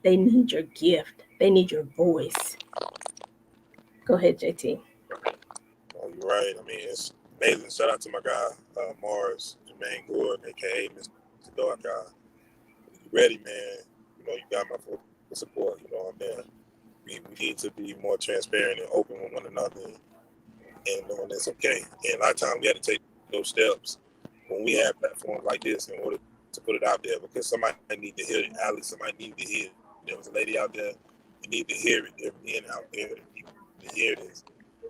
Speaker 1: They need your gift. They need your voice. Go ahead, JT.
Speaker 2: Oh, you're right. I mean, it's amazing. Shout out to my guy, Mars, Jermaine Gordon, aka Mr. Dark Eye. You ready, man? You got my full support. I'm there. We need to be more transparent and open with one another, and knowing that's okay. And a lot of times we had to take those steps when we have platforms like this in order to put it out there, because somebody need to hear it. Alex, somebody need to hear it. There was a lady out there. You need to hear it. There are men out there that need to hear this.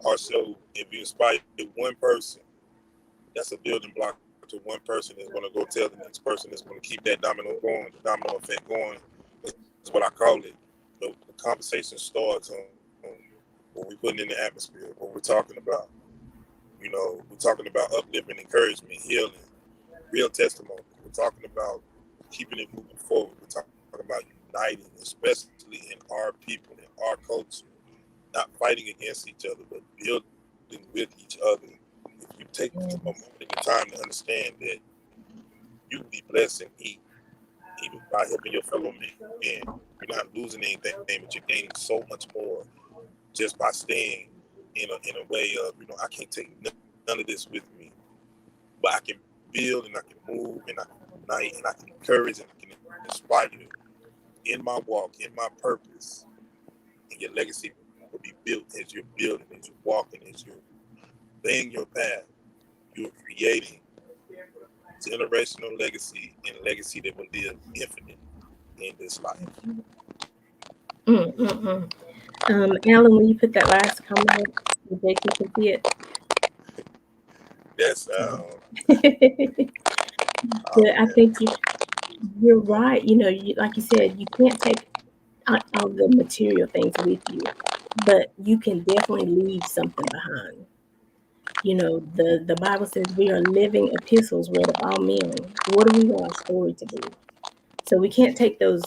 Speaker 2: Also, if you inspire one person, that's a building block to one person that's going to go tell the next person, that's going to keep that domino going, the domino effect going. That's what I call it. The conversation starts on what we putting in the atmosphere, what we're talking about. We're talking about upliftment, encouragement, healing, real testimony. We're talking about keeping it moving forward. We're talking about uniting, especially in our people, in our culture, not fighting against each other, but building with each other. If you take a moment in your time to understand that you can be blessed and eat, even by helping your fellow man, you're not losing anything, but you're gaining so much more just by staying in a way of, I can't take none of this with me, but I can build build and I can move and I can unite and I can encourage and I can inspire you in my walk, in my purpose, and your legacy will be built as you're building, as you're walking, as you're laying your path. You're creating generational legacy and legacy that will live infinite in this life.
Speaker 1: Mm. Alan, when you put that last comment, so JT can see it.
Speaker 2: That's
Speaker 1: But
Speaker 2: oh
Speaker 1: I
Speaker 2: man,
Speaker 1: think you're right. Like you said, you can't take all the material things with you, but you can definitely leave something behind. The Bible says we are living epistles read of all men. What do we want our story to be? So we can't take those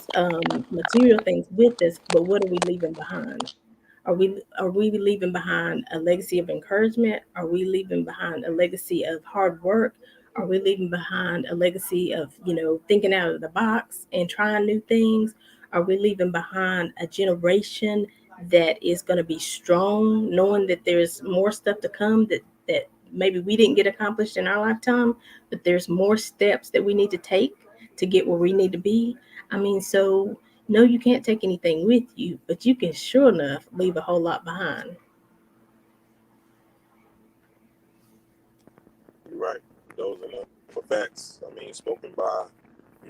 Speaker 1: material things with us, but what are we leaving behind? Are we leaving behind a legacy of encouragement? Are we leaving behind a legacy of hard work? Are we leaving behind a legacy of thinking out of the box and trying new things? Are we leaving behind a generation that is going to be strong, knowing that there's more stuff to come that maybe we didn't get accomplished in our lifetime, but there's more steps that we need to take to get where we need to be? I mean, so no, you can't take anything with you, but you can sure enough leave a whole lot behind.
Speaker 2: you're right. Those are nothing but facts. I mean, spoken by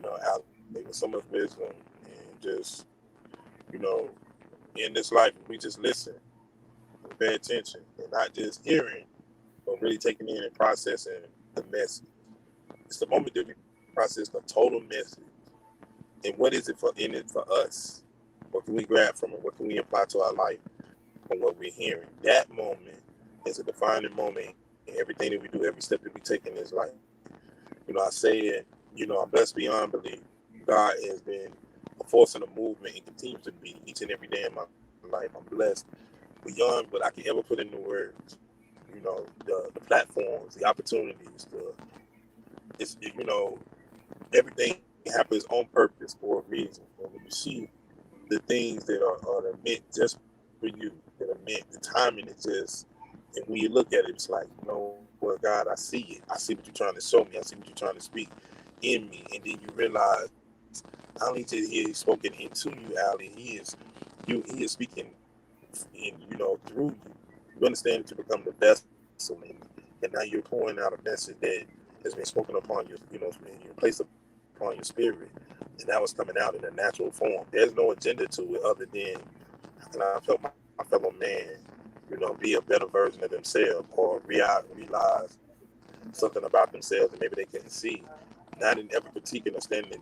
Speaker 2: Alan with so much wisdom and just you know in this life we just listen and pay attention and not just hearing, but really taking in and processing the message. It's the moment that we process the total message and what is it for in it for us. What can we grab from it? What can we apply to our life from what we're hearing? That moment is a defining moment in everything that we do, every step that we take in this life. I say it, I'm blessed beyond belief. God has been a force and a movement and continues to be each and every day in my life. I'm blessed beyond what I can ever put into words. The platforms, the opportunities, everything happens on purpose for a reason. And when you see the things that are meant just for you, that are meant, the timing is just, and when you look at it, it's like, God, I see it. I see what you're trying to show me. I see what you're trying to speak in me. And then you realize, not only did he has spoken into you, Allie, he is speaking through you. You understand that you become the vessel, and now you're pouring out a message that has been spoken upon has been placed upon your spirit, and now it's coming out in a natural form. There's no agenda to it other than how can I help my fellow man, be a better version of themselves or realize something about themselves that maybe they couldn't see. Not in ever critiquing or standing in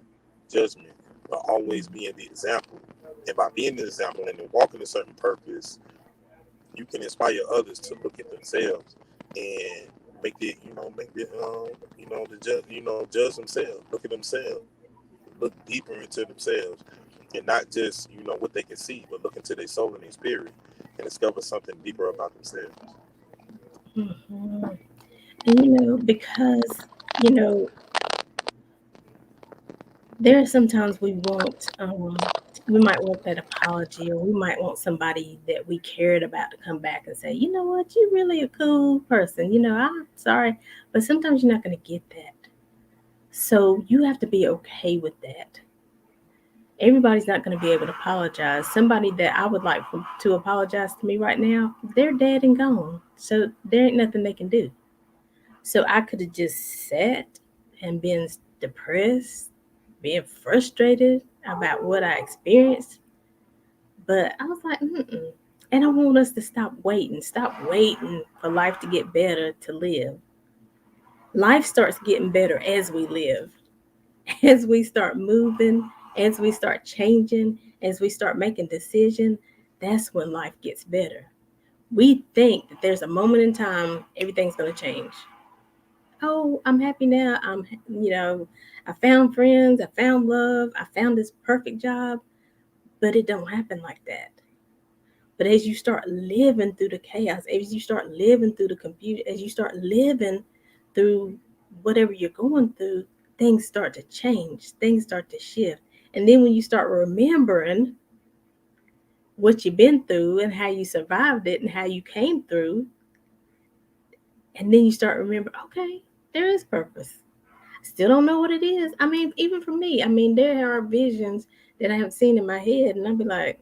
Speaker 2: judgment, but always being the example. And by being the example and then walking a certain purpose, you can inspire others to look at themselves and judge themselves, look at themselves, look deeper into themselves, and not just what they can see, but look into their soul and their spirit and discover something deeper about themselves.
Speaker 1: Mhm. Because you know, there are sometimes we might want that apology, or we might want somebody that we cared about to come back and say, you know what, you're really a cool person. I'm sorry, but sometimes you're not going to get that. So you have to be okay with that. Everybody's not going to be able to apologize. Somebody that I would like to apologize to me right now, they're dead and gone. So there ain't nothing they can do. So I could have just sat and been depressed, being frustrated about what I experienced. But I was like, mm-mm. And I want us to stop waiting for life to get better to live. Life starts getting better as we live, as we start moving, as we start changing, as we start making decisions. That's when life gets better. We think that there's a moment in time everything's going to change. Oh, I'm happy now. You know, I found friends, I found love, I found this perfect job, but it don't happen like that. But as you start living through the chaos, as you start living through the computer, as you start living through whatever you're going through, things start to change, things start to shift. And then when you start remembering what you've been through and how you survived it and how you came through, and then you start remembering, okay, there is purpose. Still don't know what it is. I mean, even for me, I mean, there are visions that I have seen in my head, and I'll be like,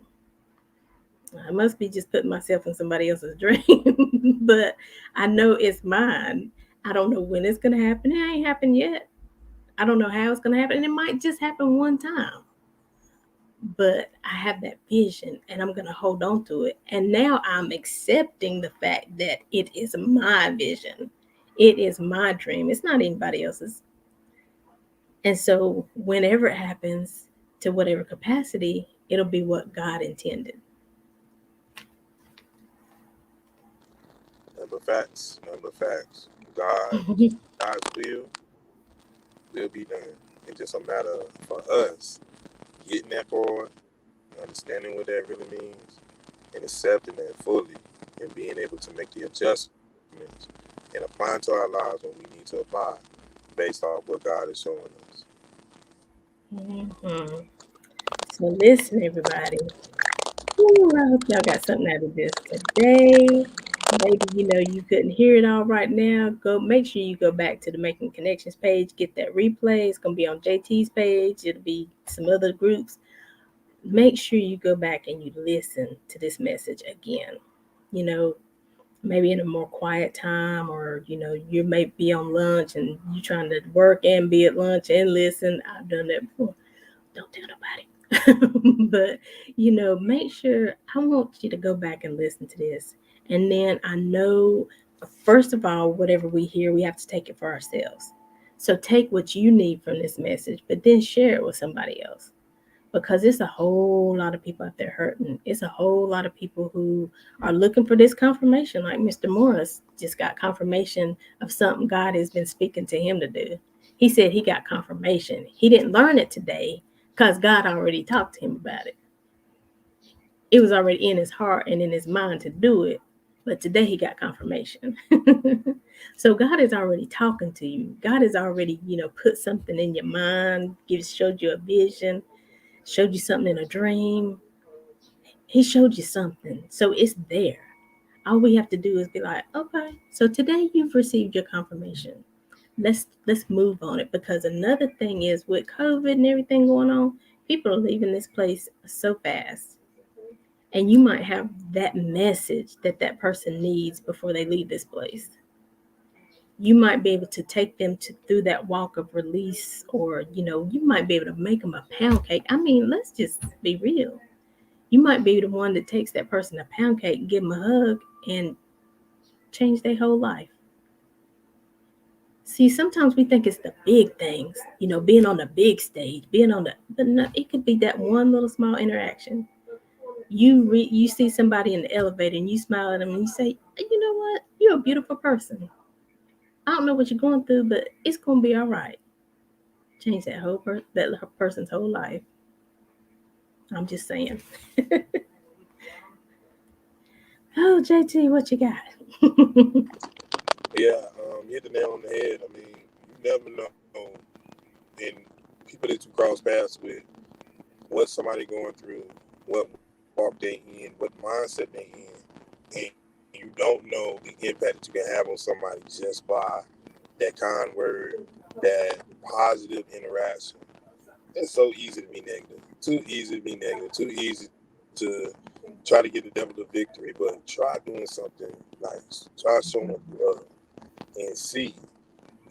Speaker 1: I must be just putting myself in somebody else's dream. But I know it's mine. I don't know when it's gonna happen. It ain't happened yet. I don't know how it's gonna happen. And it might just happen one time. But I have that vision and I'm gonna hold on to it. And now I'm accepting the fact that it is my vision. It is my dream. It's not anybody else's. And so whenever it happens, to whatever capacity, it'll be what God intended.
Speaker 2: Number facts, number facts. God's will be done. It's just a matter for us getting that part, understanding what that really means, and accepting that fully, and being able to make the adjustments and applying to our lives when we need to apply based off what God is showing us.
Speaker 1: Mhm. So listen, everybody. Ooh, I hope y'all got something out of this today. Maybe you couldn't hear it all right now. Go make sure you go back to the Making Connections page, get that replay. It's gonna be on JT's page. It'll be some other groups. Make sure you go back and you listen to this message again. You know, maybe in a more quiet time, or you may be on lunch and you trying to work and be at lunch and listen. I've done that before. Don't tell nobody. But make sure, I want you to go back and listen to this. And then I know, first of all, whatever we hear, we have to take it for ourselves. So take what you need from this message, but then share it with somebody else, because it's a whole lot of people out there hurting. It's a whole lot of people who are looking for this confirmation, like Mr. Morris just got confirmation of something God has been speaking to him to do. He said he got confirmation. He didn't learn it today because God already talked to him about it. It was already in his heart and in his mind to do it. But today he got confirmation. So God is already talking to you. God has already, put something in your mind, showed you a vision, showed you something in a dream. He showed you something. So it's there. All we have to do is be like, okay, so today you've received your confirmation. Let's move on it, because another thing is, with COVID and everything going on, people are leaving this place so fast. And you might have that message that that person needs before they leave this place. You might be able to take them through that walk of release, or you might be able to make them a pound cake. I mean, let's just be real. You might be the one that takes that person a pound cake, give them a hug, and change their whole life. See, sometimes we think it's the big things, being on the big stage, but no, it could be that one little small interaction. You see somebody in the elevator and you smile at them and you say, you know what, you're a beautiful person. I don't know what you're going through, but it's gonna be all right. Change that person's whole life. I'm just saying. Oh, JT, what you got?
Speaker 2: Yeah, you hit the nail on the head. I mean, you never know, and people that you cross paths with, what somebody going through, what walk they in, what mindset they in, and you don't know the impact that you can have on somebody just by that kind word, that positive interaction. It's so easy to be negative, too easy to be negative, too easy to try to give the devil the victory. But try doing something nice, try showing love, and see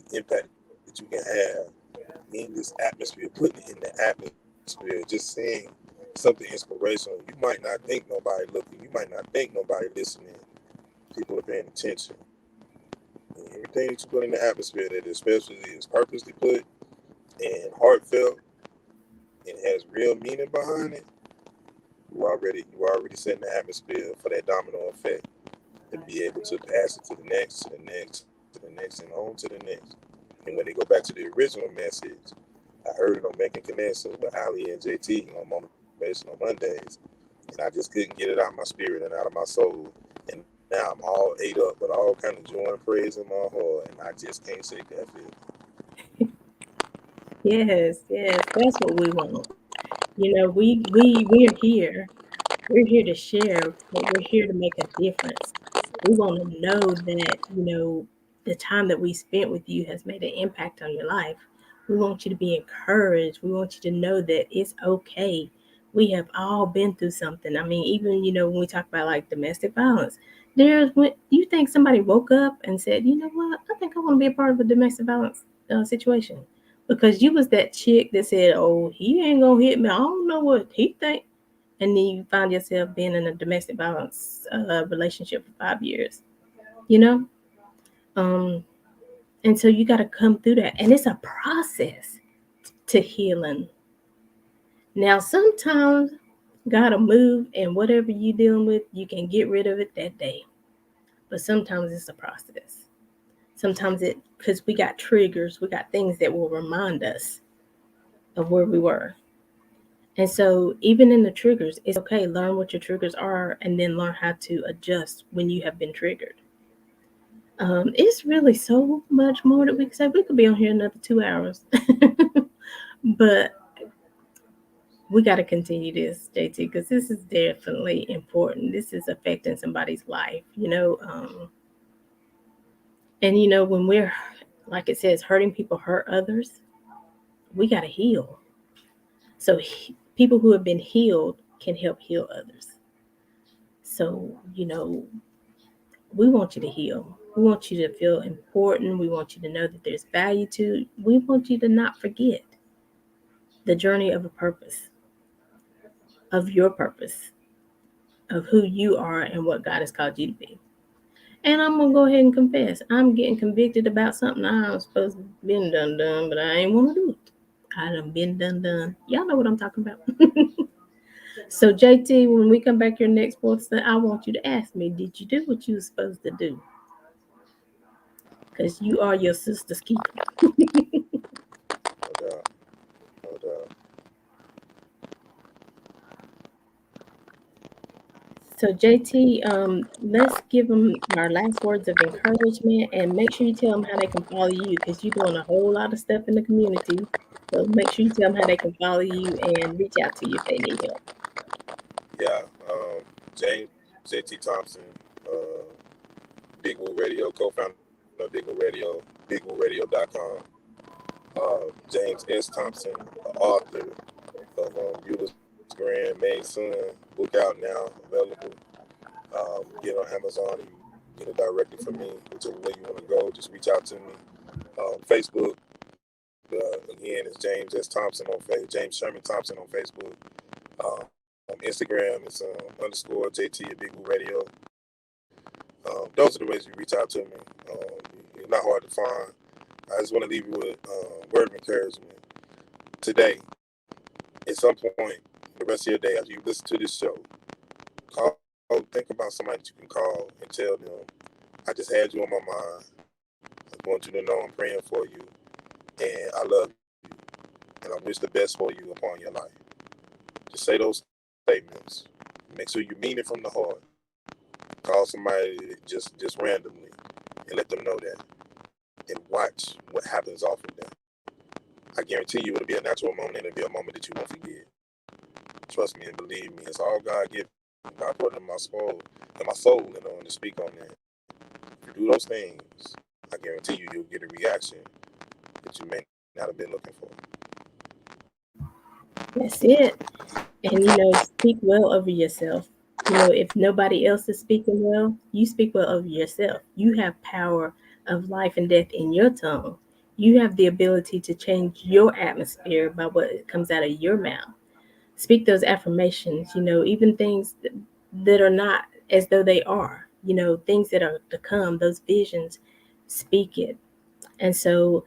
Speaker 2: the impact that you can have in this atmosphere, putting it in the atmosphere, just saying something inspirational. You might not think nobody looking, you might not think nobody listening. People are paying attention. And everything that you put in the atmosphere that especially is purposely put and heartfelt and has real meaning behind it, you already setting the atmosphere for that domino effect to be able to pass it to the next, to the next, to the next, and on to the next. And when they go back to the original message, I heard it on Making Connections with Ali and JT on Motivational Mondays, and I just couldn't get it out of my spirit and out of my soul. And now I'm all ate up with all kind of joy and praise in my heart, and I just can't shake that feeling.
Speaker 1: Yes, yes, that's what we want. We're here. We're here to share, but we're here to make a difference. We want to know that, the time that we spent with you has made an impact on your life. We want you to be encouraged. We want you to know that it's okay. We have all been through something. I mean, even when we talk about like domestic violence, there's when you think somebody woke up and said, you know what, I think I want to be a part of a domestic violence situation, because you was that chick that said, oh, he ain't gonna hit me. I don't know what he think, and then you find yourself being in a domestic violence relationship for 5 years. You know, um, and so you got to come through that, and it's a process to healing. Now, sometimes gotta move, and whatever you dealing with, you can get rid of it that day. But sometimes it's a process. Sometimes it because we got triggers, we got things that will remind us of where we were. And so, even in the triggers, it's okay. Learn what your triggers are, and then learn how to adjust when you have been triggered. It's really so much more that we could say. We could be on here another 2 hours, but we got to continue this, JT, because this is definitely important. This is affecting somebody's life, and when we're, like it says, hurting people hurt others, we got to heal. So people who have been healed can help heal others. So, we want you to heal. We want you to feel important. We want you to know that there's value to. We want you to not forget the journey of a purpose, of your purpose, of who you are and what God has called you to be. And I'm gonna go ahead and confess, I'm getting convicted about something I'm supposed to been done, but I ain't wanna do it. I done been done. Y'all know what I'm talking about. So JT, when we come back here next Wednesday, I want you to ask me, did you do what you were supposed to do? Because you are your sister's keeper.
Speaker 2: No doubt. No doubt.
Speaker 1: So JT, let's give them our last words of encouragement, and make sure you tell them how they can follow you, because you're doing a whole lot of stuff in the community. So make sure you tell them how they can follow you and reach out to you if they need help.
Speaker 2: Yeah. James JT Thompson, uh, Big Woo Radio, co-founder of Big Woo Radio, BigWooRadio.com. James S. Thompson, author of Eula's Grand Main Son, book out now, available. Get on Amazon and get it directly from me, whichever way you want to go. Just reach out to me. Facebook, again, it's James S. Thompson on Facebook, James Sherman Thompson on Facebook. Instagram is underscore JT at Big Woo Radio. Those are the ways you reach out to me. You're not hard to find. I just want to leave you with a word of encouragement. Today, at some point, the rest of your day, after you listen to this show, think about somebody that you can call and tell them, I just had you on my mind. I want you to know I'm praying for you, and I love you, and I wish the best for you upon your life. Just say those statements. Make sure you mean it from the heart. Call somebody just randomly and let them know that, and watch what happens off of that. I guarantee you it'll be a natural moment, and it'll be a moment that you won't forget. Trust me and believe me, it's all God given. God put it in my soul, and to speak on that. If you do those things, I guarantee you'll get a reaction that you may not have been looking for.
Speaker 1: That's it. And speak well over yourself. If nobody else is speaking well, you speak well over yourself. You have power of life and death in your tongue. You have the ability to change your atmosphere by what comes out of your mouth. Speak those affirmations, even things that are not as though they are, things that are to come, those visions. Speak it. And so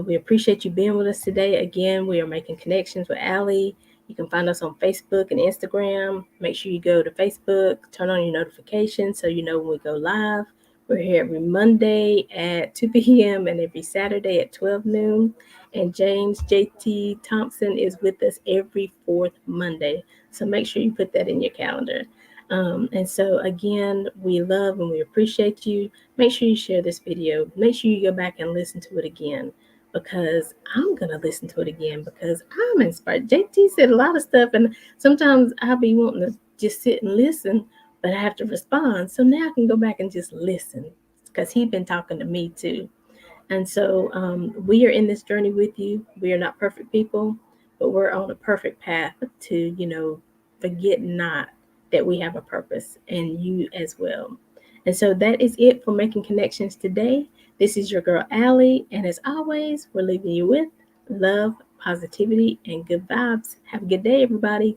Speaker 1: we appreciate you being with us today. Again, we are making connections with Aly. You can find us on Facebook and Instagram. Make sure you go to Facebook, turn on your notifications so you know when we go live. We're here every Monday at 2 p.m. and every Saturday at 12 noon. And James JT Thompson is with us every fourth Monday. So make sure you put that in your calendar. And so, again, we love and we appreciate you. Make sure you share this video. Make sure you go back and listen to it again, because I'm going to listen to it again because I'm inspired. JT said a lot of stuff, and sometimes I'll be wanting to just sit and listen, but I have to respond. So now I can go back and just listen because he's been talking to me too. And so we are in this journey with you. We are not perfect people, but we're on a perfect path to, forget not that we have a purpose and you as well. And so that is it for Making Connections today. This is your girl, Allie. And as always, we're leaving you with love, positivity, and good vibes. Have a good day, everybody.